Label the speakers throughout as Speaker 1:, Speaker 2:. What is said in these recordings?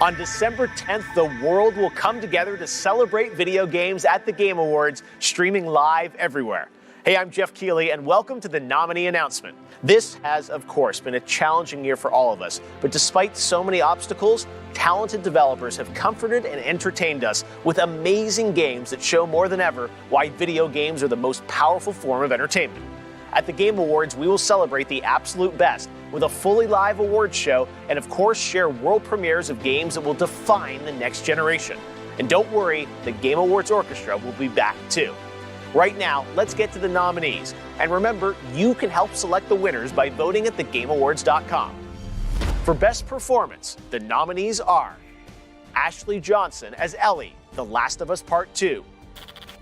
Speaker 1: On December 10th, the world will come together to celebrate video games at the Game Awards, streaming live everywhere. Hey, I'm Jeff Keighley, and welcome to the nominee announcement. This has, of course, been a challenging year for all of us, but despite so many obstacles, talented developers have comforted and entertained us with amazing games that show more than ever why video games are the most powerful form of entertainment. At the Game Awards, we will celebrate the absolute best with a fully live awards show and, of course, share world premieres of games that will define the next generation. And don't worry, the Game Awards Orchestra will be back too. Right now, let's get to the nominees. And remember, you can help select the winners by voting at thegameawards.com. For Best Performance, the nominees are Ashley Johnson as Ellie, The Last of Us Part 2.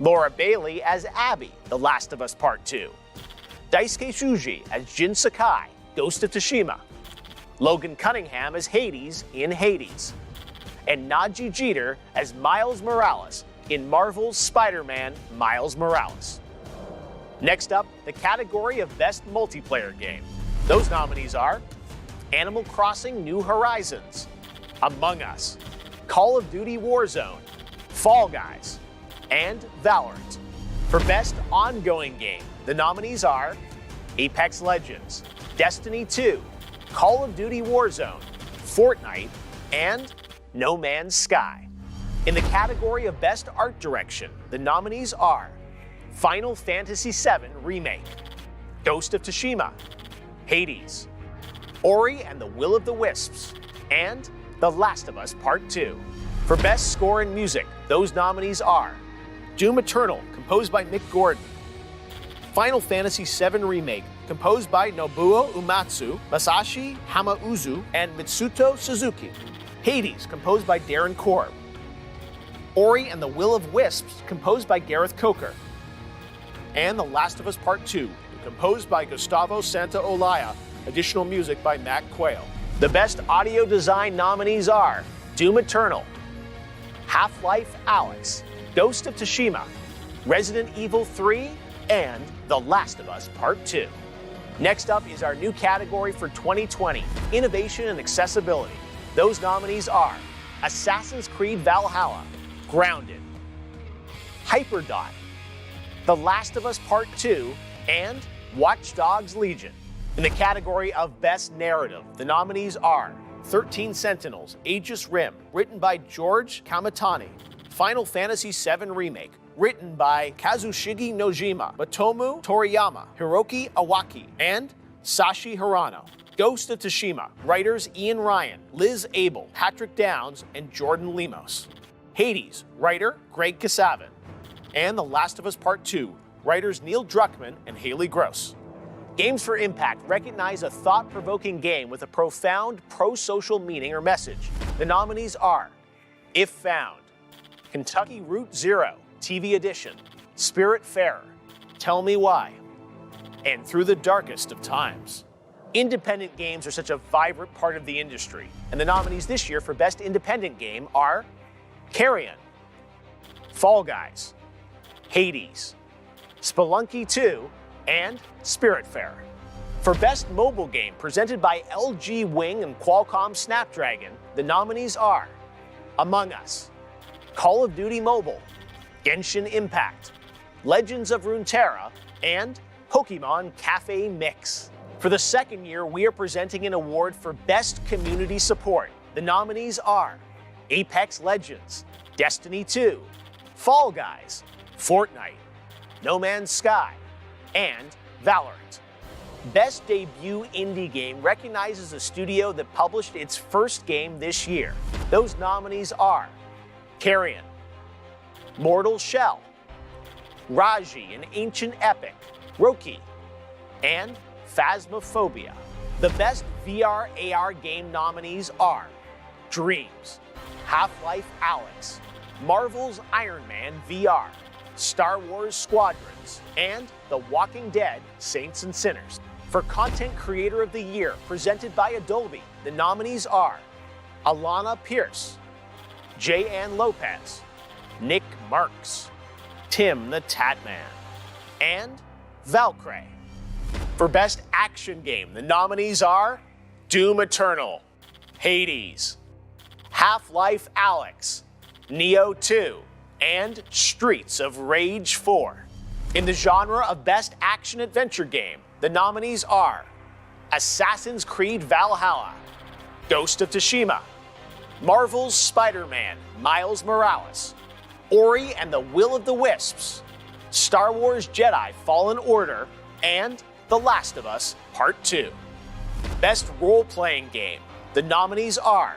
Speaker 1: Laura Bailey as Abby, The Last of Us Part 2. Daisuke Shuji as Jin Sakai, Ghost of Tsushima. Logan Cunningham as Hades in Hades. And Nadji Jeter as Miles Morales in Marvel's Spider-Man Miles Morales. Next up, the category of Best Multiplayer Game. Those nominees are Animal Crossing New Horizons, Among Us, Call of Duty Warzone, Fall Guys, and Valorant. For Best Ongoing Game, the nominees are Apex Legends, Destiny 2, Call of Duty Warzone, Fortnite, and No Man's Sky. In the category of Best Art Direction, the nominees are Final Fantasy VII Remake, Ghost of Tsushima, Hades, Ori and the Will of the Wisps, and The Last of Us Part 2. For Best Score and Music, those nominees are Doom Eternal, composed by Mick Gordon, Final Fantasy VII Remake, composed by Nobuo Uematsu, Masashi Hamauzu, and Mitsuto Suzuki. Hades, composed by Darren Korb. Ori and the Will of Wisps, composed by Gareth Coker. And The Last of Us Part 2, composed by Gustavo Santaolalla, additional music by Matt Quayle. The Best Audio Design nominees are Doom Eternal, Half-Life Alyx, Ghost of Tsushima, Resident Evil 3, and The Last of Us Part 2. Next up is our new category for 2020, Innovation and Accessibility. Those nominees are Assassin's Creed Valhalla, Grounded, Hyperdot, The Last of Us Part 2, and Watch Dogs Legion. In the category of Best Narrative, the nominees are 13 Sentinels, Aegis Rim, written by George Kamitani, Final Fantasy VII Remake, written by Kazushige Nojima, Matomu Toriyama, Hiroki Awaki, and Sashi Hirano. Ghost of Tsushima, writers Ian Ryan, Liz Abel, Patrick Downs, and Jordan Lemos. Hades, writer Greg Kasavin. And The Last of Us Part 2, writers Neil Druckmann and Haley Gross. Games for Impact recognize a thought-provoking game with a profound pro-social meaning or message. The nominees are If Found, Kentucky Route Zero, TV Edition, Spiritfarer, Tell Me Why, and Through the Darkest of Times. Independent games are such a vibrant part of the industry, and the nominees this year for Best Independent Game are Carrion, Fall Guys, Hades, Spelunky 2, and Spiritfarer. For Best Mobile Game presented by LG Wing and Qualcomm Snapdragon, the nominees are Among Us, Call of Duty Mobile, Genshin Impact, Legends of Runeterra, and Pokemon Cafe Mix. For the second year, we are presenting an award for Best Community Support. The nominees are Apex Legends, Destiny 2, Fall Guys, Fortnite, No Man's Sky, and Valorant. Best Debut Indie Game recognizes a studio that published its first game this year. Those nominees are Carrion, Mortal Shell, Raji, an Ancient Epic, Roki, and Phasmophobia. The Best VR AR Game nominees are Dreams, Half-Life Alyx, Marvel's Iron Man VR, Star Wars Squadrons, and The Walking Dead Saints and Sinners. For Content Creator of the Year, presented by Adobe, the nominees are Alana Pierce, J. Ann Lopez, Nick Marks, Tim the Tatman, and Valkyrie. For Best Action Game, the nominees are Doom Eternal, Hades, Half-Life Alyx, Neo 2, and Streets of Rage 4. In the genre of Best Action-Adventure Game, the nominees are Assassin's Creed Valhalla, Ghost of Tsushima, Marvel's Spider-Man Miles Morales, Ori and the Will of the Wisps, Star Wars Jedi Fallen Order, and The Last of Us Part 2. Best Role-Playing Game, the nominees are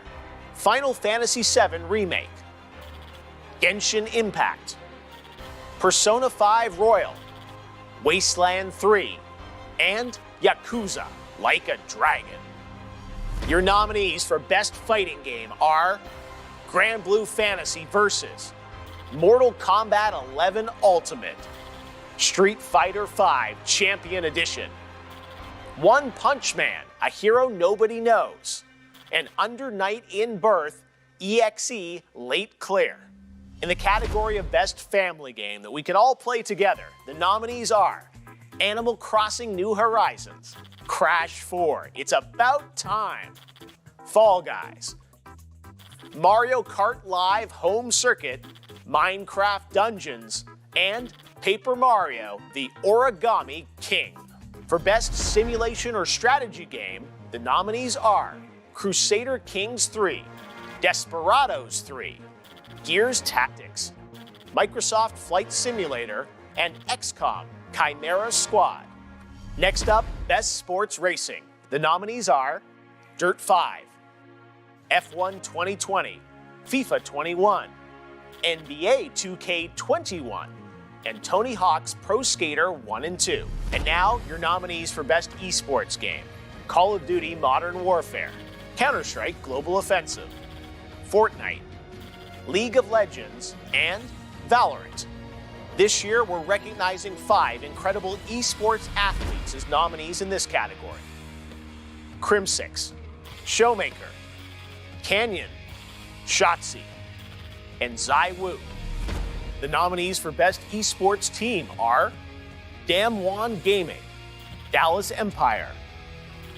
Speaker 1: Final Fantasy VII Remake, Genshin Impact, Persona 5 Royal, Wasteland 3, and Yakuza Like a Dragon. Your nominees for Best Fighting Game are Grand Blue Fantasy vs. Mortal Kombat 11 Ultimate, Street Fighter V Champion Edition, One Punch Man, A Hero Nobody Knows, and Under Night in Birth EXE Late Clear. In the category of Best Family Game that we can all play together, the nominees are Animal Crossing New Horizons, Crash 4, It's About Time, Fall Guys, Mario Kart Live Home Circuit, Minecraft Dungeons, and Paper Mario, The Origami King. For Best Simulation or Strategy Game, the nominees are Crusader Kings 3, Desperados 3, Gears Tactics, Microsoft Flight Simulator, and XCOM Chimera Squad. Next up, Best Sports Racing. The nominees are Dirt 5, F1 2020, FIFA 21, NBA 2K21, and Tony Hawk's Pro Skater 1 and 2. And now, your nominees for Best Esports Game: Call of Duty Modern Warfare, Counter-Strike Global Offensive, Fortnite, League of Legends, and Valorant. This year, we're recognizing 5 incredible esports athletes as nominees in this category: Crimsix, Showmaker, Canyon, Shotzi, and ZywOo. The nominees for Best Esports Team are Damwon Gaming, Dallas Empire,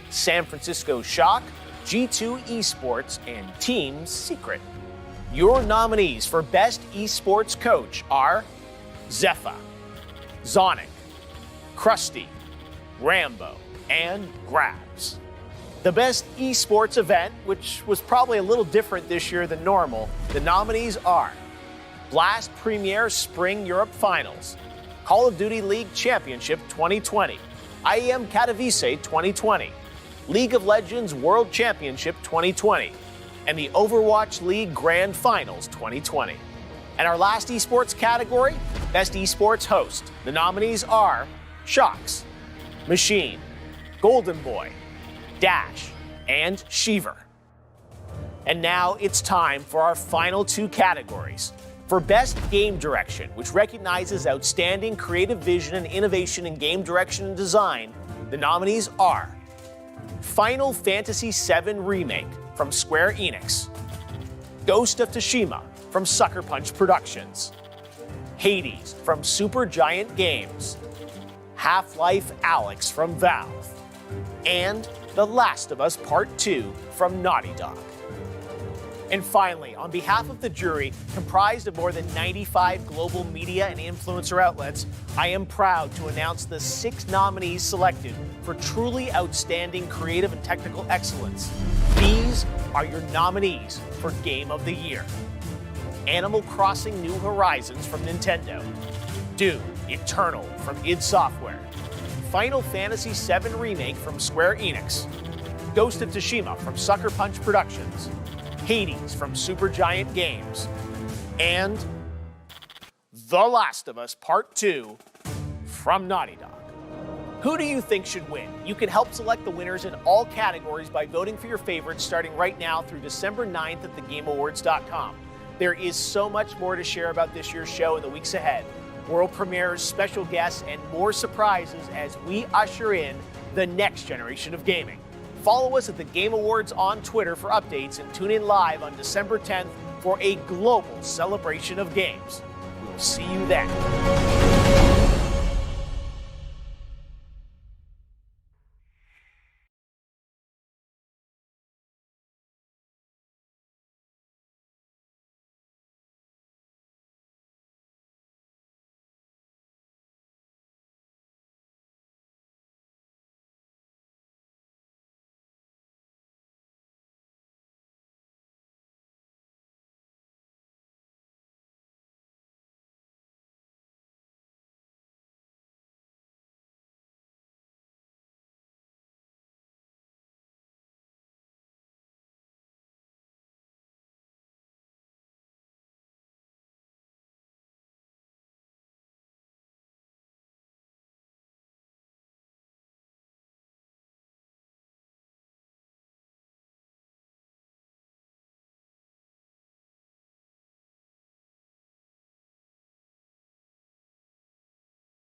Speaker 1: San Francisco Shock, G2 Esports, and Team Secret. Your nominees for Best Esports Coach are Zephyr, Zonic, Krusty, Rambo, and Grabs. The Best Esports Event, which was probably a little different this year than normal, the nominees are Blast Premier Spring Europe Finals, Call of Duty League Championship 2020, IEM Katowice 2020, League of Legends World Championship 2020, and the Overwatch League Grand Finals 2020. And our last esports category, Best Esports Host. The nominees are Shox, Machine, Golden Boy, Dash, and Sheever. And now it's time for our final 2 categories. For Best Game Direction, which recognizes outstanding creative vision and innovation in game direction and design, the nominees are Final Fantasy VII Remake from Square Enix, Ghost of Tsushima from Sucker Punch Productions, Hades from Supergiant Games, Half-Life Alyx from Valve, and The Last of Us Part 2 from Naughty Dog. And finally, on behalf of the jury, comprised of more than 95 global media and influencer outlets, I am proud to announce the 6 nominees selected for truly outstanding creative and technical excellence. These are your nominees for Game of the Year: Animal Crossing New Horizons from Nintendo, Doom Eternal from id Software, Final Fantasy VII Remake from Square Enix, Ghost of Tsushima from Sucker Punch Productions, Hades from Supergiant Games, and The Last of Us Part 2 from Naughty Dog. Who do you think should win? You can help select the winners in all categories by voting for your favorites starting right now through December 9th at thegameawards.com. There is so much more to share about this year's show in the weeks ahead. World premieres, special guests, and more surprises as we usher in the next generation of gaming. Follow us at the Game Awards on Twitter for updates and tune in live on December 10th for a global celebration of games. We'll see you then.